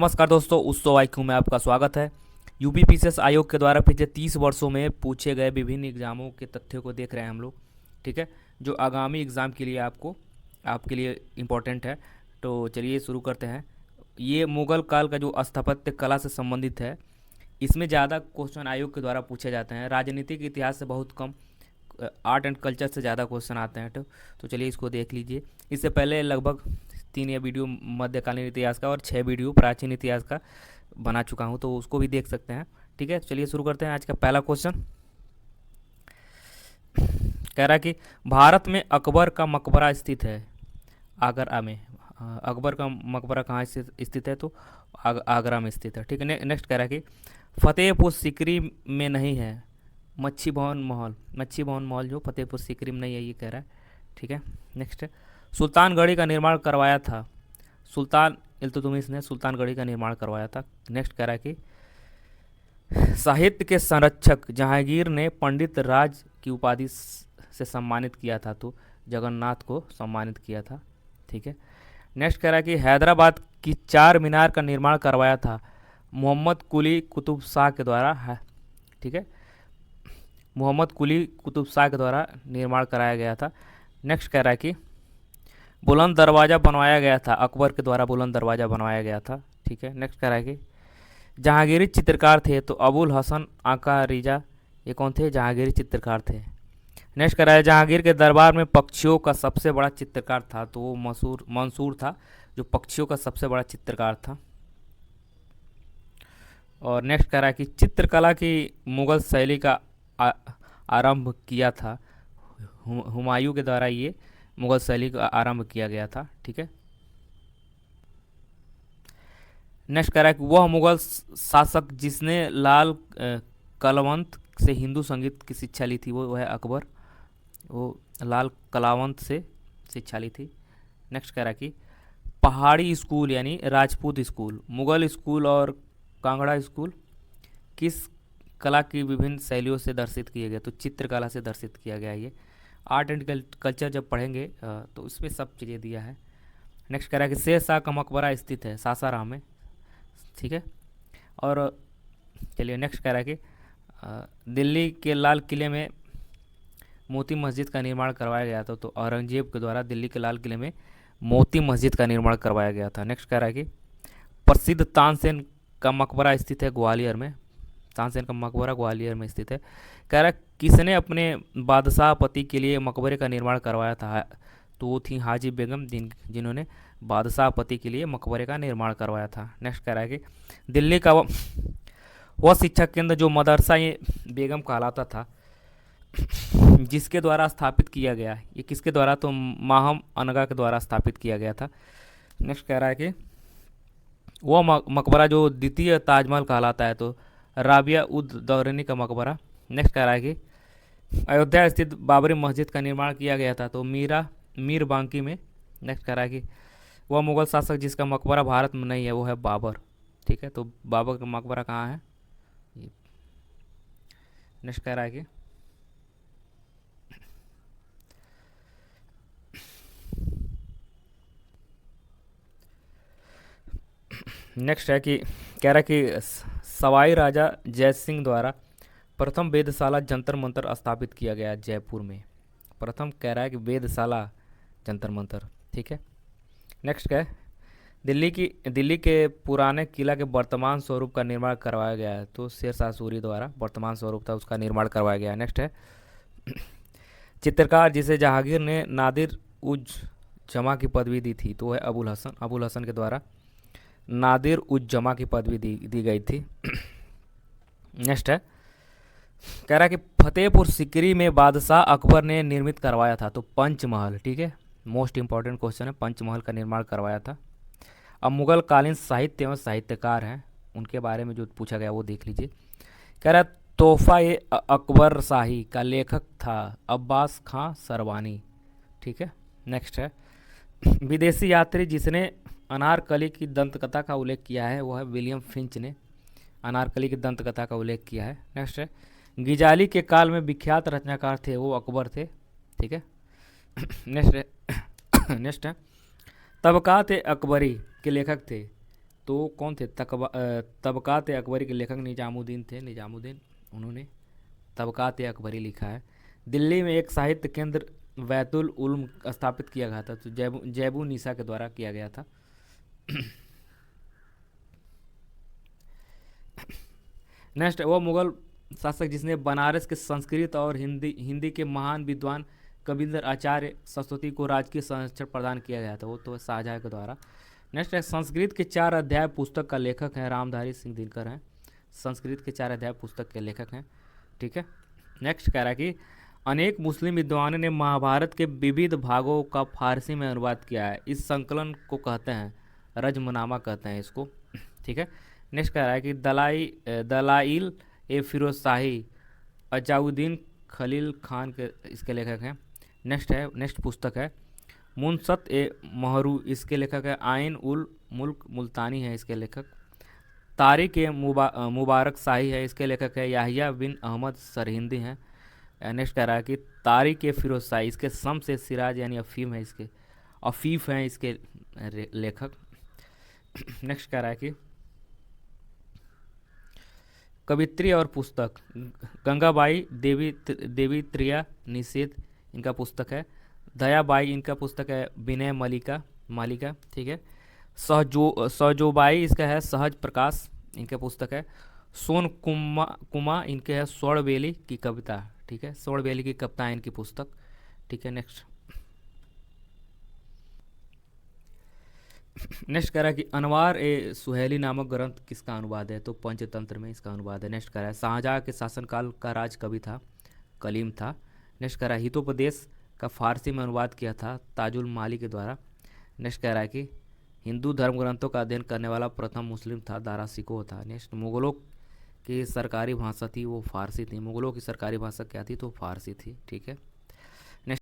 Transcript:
नमस्कार दोस्तों, उत्सव आईक्यू में आपका स्वागत है। यूपी पीसीएस आयोग के द्वारा पिछले 30 वर्षों में पूछे गए विभिन्न एग्जामों के तथ्यों को देख रहे हैं हम लोग। ठीक है, जो आगामी एग्ज़ाम के लिए आपके लिए इम्पोर्टेंट है। तो चलिए शुरू करते हैं। ये मुग़ल काल का जो स्थापत्य कला से संबंधित है, इसमें ज़्यादा क्वेश्चन आयोग के द्वारा पूछे जाते हैं। राजनीतिक इतिहास से बहुत कम, आर्ट एंड कल्चर से ज़्यादा क्वेश्चन आते हैं। तो चलिए इसको देख लीजिए। इससे पहले लगभग 3 या वीडियो मध्यकालीन इतिहास का और 6 वीडियो प्राचीन इतिहास का बना चुका हूँ, तो उसको भी देख सकते हैं। ठीक है, चलिए शुरू करते हैं। आज का पहला क्वेश्चन कह रहा है कि भारत में अकबर का मकबरा स्थित है आगरा में। अकबर का मकबरा कहाँ स्थित है? तो आगरा में स्थित है। ठीक है, नेक्स्ट कह रहा है कि फतेहपुर सीकरी में नहीं है मच्छी भवन महल जो फतेहपुर सीकरी में नहीं है, ये कह रहा है। ठीक है, नेक्स्ट है सुल्तानगढ़ी का निर्माण करवाया था। सुल्तान इल्तुतमिश ने सुल्तानगढ़ी का निर्माण करवाया था। नेक्स्ट कह रहा है कि साहित्य के संरक्षक जहांगीर ने पंडित राज की उपाधि से सम्मानित किया था, तो जगन्नाथ को सम्मानित किया था। ठीक है, नेक्स्ट कह रहा है कि हैदराबाद की 4 मीनार का निर्माण करवाया था मोहम्मद कुली कुतुब शाह के द्वारा है। ठीक है, मोहम्मद कुली कुतुब शाह के द्वारा निर्माण कराया गया था। नेक्स्ट कह रहा है कि बुलंद दरवाज़ा बनवाया गया था, अकबर के द्वारा बुलंद दरवाज़ा बनवाया गया था। ठीक है, नेक्स्ट कह रहा है कि जहांगीरी चित्रकार थे, तो अबुल हसन आका रिजा ये कौन थे? जहांगीरी चित्रकार थे। नेक्स्ट कह रहा है जहांगीर के दरबार में पक्षियों का सबसे बड़ा चित्रकार था, तो वो मंसूर था, जो पक्षियों का सबसे बड़ा चित्रकार था। और नेक्स्ट कह रहा है कि चित्रकला की मुग़ल शैली का आरंभ किया था हुमायूं के द्वारा, ये मुग़ल शैली का आरंभ किया गया था। ठीक है, नेक्स्ट कह रहा है कि वह मुग़ल शासक जिसने लाल कलावंत से हिंदू संगीत की शिक्षा ली थी, वो है अकबर। वो लाल कलावंत से शिक्षा ली थी। नेक्स्ट कह रहा है कि पहाड़ी स्कूल यानी राजपूत स्कूल, मुग़ल स्कूल और कांगड़ा स्कूल किस कला की विभिन्न शैलियों से दर्शित किए गए? तो चित्रकला से दर्शित किया गया। ये आर्ट एंड कल्चर जब पढ़ेंगे तो इसमें सब चीज़ें दिया है। नेक्स्ट कह रहा है कि शेर शाह का मकबरा स्थित है सासाराम में। ठीक है, और चलिए नेक्स्ट कह रहा है कि दिल्ली के लाल किले में मोती मस्जिद का निर्माण करवाया गया था, तो औरंगजेब के द्वारा दिल्ली के लाल किले में मोती मस्जिद का निर्माण करवाया गया था। नेक्स्ट कह रहा है कि प्रसिद्ध तानसेन का मकबरा स्थित है ग्वालियर में। तानसेन का मकबरा ग्वालियर में स्थित है। कह रहा है किसने अपने बादशाह पति के लिए मकबरे का निर्माण करवाया था? तो वो थी हाजी बेगम, जिन्होंने बादशाह पति के लिए मकबरे का निर्माण करवाया था। नेक्स्ट कह रहा है कि दिल्ली का वह शिक्षा केंद्र जो मदरसा ये बेगम कहलाता था, जिसके द्वारा स्थापित किया गया, ये किसके द्वारा? तो माहम अनगा के द्वारा स्थापित किया गया था। नेक्स्ट कह रहा है कि वह मकबरा जो द्वितीय ताजमहल कहलाता है, तो राबिया उद दौरानी का मकबरा। नेक्स्ट कह रहा है कि अयोध्या स्थित बाबरी मस्जिद का निर्माण किया गया था, तो मीर बांकी में। नेक्स्ट कह रहा है कि वह मुग़ल शासक जिसका मकबरा भारत में नहीं है, वो है बाबर। ठीक है, तो बाबर का मकबरा कहाँ है? नेक्स्ट कह रहा है कि नेक्स्ट है कि कह रहा है कि सवाई राजा जय सिंह द्वारा प्रथम वेधशाला जंतर मंतर स्थापित किया गया जयपुर में। प्रथम कह रहा है कि वेधशाला जंतर मंतर। ठीक है, नेक्स्ट क्या है? दिल्ली के पुराने किला के वर्तमान स्वरूप का निर्माण करवाया गया है, तो शेर शाह सूरी द्वारा वर्तमान स्वरूप था उसका निर्माण करवाया गया है। नेक्स्ट है चित्रकार जिसे जहांगीर ने नादिर उज जमा की पदवी दी थी, तो वह है अबुल हसन के द्वारा नादिर उज जमा की पदवी दी गई थी। नेक्स्ट है कह रहा है कि फतेहपुर सीकरी में बादशाह अकबर ने निर्मित करवाया था, तो पंचमहल। ठीक है, मोस्ट इंपॉर्टेंट क्वेश्चन है, पंचमहल का निर्माण करवाया था। अब मुग़ल कालीन साहित्य एवं साहित्यकार हैं, उनके बारे में जो पूछा गया वो देख लीजिए। कह रहा है तोहफा ए अकबर शाही का लेखक था अब्बास खां सरवानी। ठीक है, नेक्स्ट है विदेशी यात्री जिसने अनारकली की दंतकथा का उल्लेख किया है, वो है विलियम फिंच ने अनारकली की दंतकथा का उल्लेख किया है। नेक्स्ट है गिजाली के काल में विख्यात रचनाकार थे, वो अकबर थे। ठीक है, नेक्स्ट है तबकात अकबरी के लेखक थे तो कौन थे? तबकात अकबरी के लेखक निजामुद्दीन थे, निजामुद्दीन। उन्होंने तबकात अकबरी लिखा है। दिल्ली में एक साहित्य केंद्र बैतुल उल्म स्थापित किया गया था, तो जैबू निसा के द्वारा किया गया था। नेक्स्ट, वो मुगल शासक जिसने बनारस के संस्कृत और हिंदी हिंदी के महान विद्वान कविंद्र आचार्य सरस्वती को राजकीय संरक्षण प्रदान किया गया था, वो तो शाहजहाँ के द्वारा। नेक्स्ट है, संस्कृत के 4 अध्याय पुस्तक का लेखक है रामधारी सिंह दिनकर हैं। संस्कृत के 4 अध्याय पुस्तक के लेखक हैं। ठीक है। नेक्स्ट कह रहा है कि अनेक मुस्लिम विद्वानों ने महाभारत के विविध भागों का फारसी में अनुवाद किया है। इस संकलन को कहते हैं रजमनामा कहते हैं इसको। ठीक है। नेक्स्ट कह रहा है कि दलाइल ए फिरोज शाही अजाउद्दीन खलील खान के इसके लेखक हैं। नेक्स्ट पुस्तक है मुनसत ए महरू, इसके लेखक है आइन उल मुल्क मुल्तानी है इसके लेखक। तारिक ए मुबारक शाही है, इसके लेखक है याहिया बिन अहमद सरहिंदी हैं। नेक्स्ट कह रहा है कि तारिक ए फिरोज शाही, इसके सम से सिराज यानी अफीम है इसके, अफीफ हैं इसके लेखक। नेक्स्ट कह रहा है कि कवित्री और पुस्तक गंगाबाई देवी त्रिया निषेध इनका पुस्तक है। दयाबाई इनका पुस्तक है विनय मालिका। ठीक है। सहजोबाई इसका है सहज प्रकाश इनका पुस्तक है। सोन कुमा इनके है स्वर्णबेली की कविता। ठीक है। स्वर्णबेली की कविता इनकी पुस्तक। ठीक है। नेक्स्ट कह रहा है कि अनवार ए सुहेली नामक ग्रंथ किसका अनुवाद है? तो पंचतंत्र में इसका अनुवाद है। नेक्स्ट कह रहा है शाहजहाँ के शासनकाल का राज कवि था, कलीम था। नेक्स्ट कह रहा है हितोपदेश का फारसी में अनुवाद किया था ताजुल माली के द्वारा। नेक्स्ट कह रहा है कि हिंदू धर्म ग्रंथों का अध्ययन करने वाला प्रथम मुस्लिम था, दारा सिकोह था। नेक्स्ट, मुगलों की सरकारी भाषा थी वो फारसी थी। मुगलों की सरकारी भाषा क्या थी? तो फारसी थी। ठीक है।